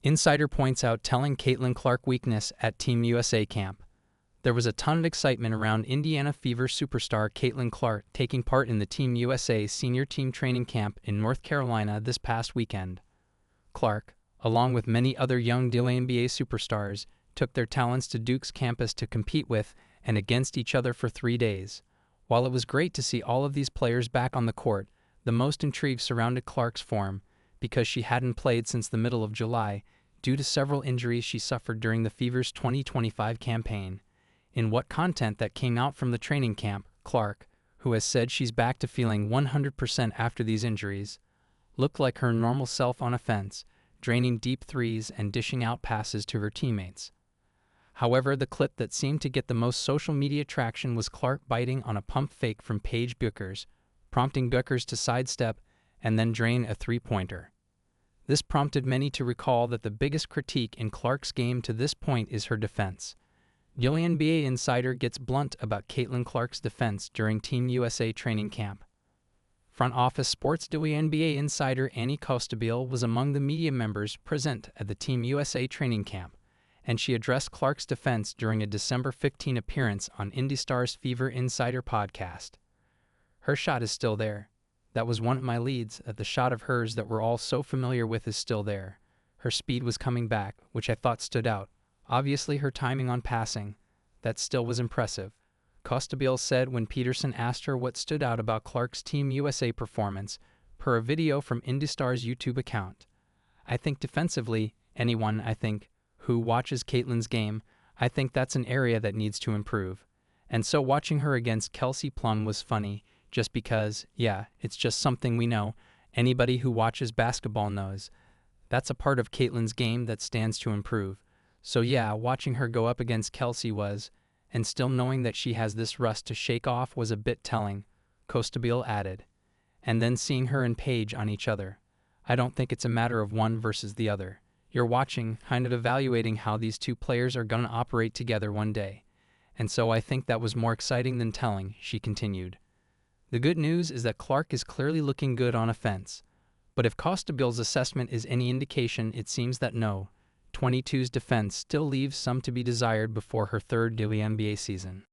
Insider points out telling Caitlin Clark weakness at Team USA camp. There was a ton of excitement around Indiana Fever superstar Caitlin Clark taking part in the Team USA senior team training camp in North Carolina this past weekend. Clark, along with many other young WNBA superstars, took their talents to Duke's campus to compete with and against each other for 3 days. While it was great to see all of these players back on the court, the most intrigue surrounded Clark's form, because she hadn't played since the middle of July due to several injuries she suffered during the Fever's 2025 campaign. In what content that came out from the training camp, Clark, who has said she's back to feeling 100% after these injuries, looked like her normal self on offense, draining deep threes and dishing out passes to her teammates. However, the clip that seemed to get the most social media traction was Clark biting on a pump fake from Paige Bueckers, prompting Bueckers to sidestep and then drain a three-pointer. This prompted many to recall that the biggest critique in Clark's game to this point is her defense. WNBA insider gets blunt about Caitlin Clark's defense during Team USA training camp. Front Office Sports WNBA insider Annie Costabile was among the media members present at the Team USA training camp, and she addressed Clark's defense during a December 15 appearance on IndyStar's Fever Insider podcast. Her shot is still there. That was one of my leads, that the shot of hers that we're all so familiar with is still there. Her speed was coming back, which I thought stood out. Obviously her timing on passing, that still was impressive, Costabile said when Peterson asked her what stood out about Clark's Team USA performance, per a video from IndyStar's YouTube account. I think defensively, anyone, who watches Caitlin's game, I think that's an area that needs to improve. And so watching her against Kelsey Plum was funny, just because, it's just something we know. Anybody who watches basketball knows. That's a part of Caitlin's game that stands to improve. So watching her go up against Kelsey was, and still knowing that she has this rust to shake off was a bit telling, Costabile added. And then seeing her and Paige on each other. I don't think it's a matter of one versus the other. You're watching, kind of evaluating how these two players are gonna operate together one day. And so I think that was more exciting than telling, she continued. The good news is that Clark is clearly looking good on offense. But if Costabile's assessment is any indication, it seems that no. 22's defense still leaves some to be desired before her third WNBA season.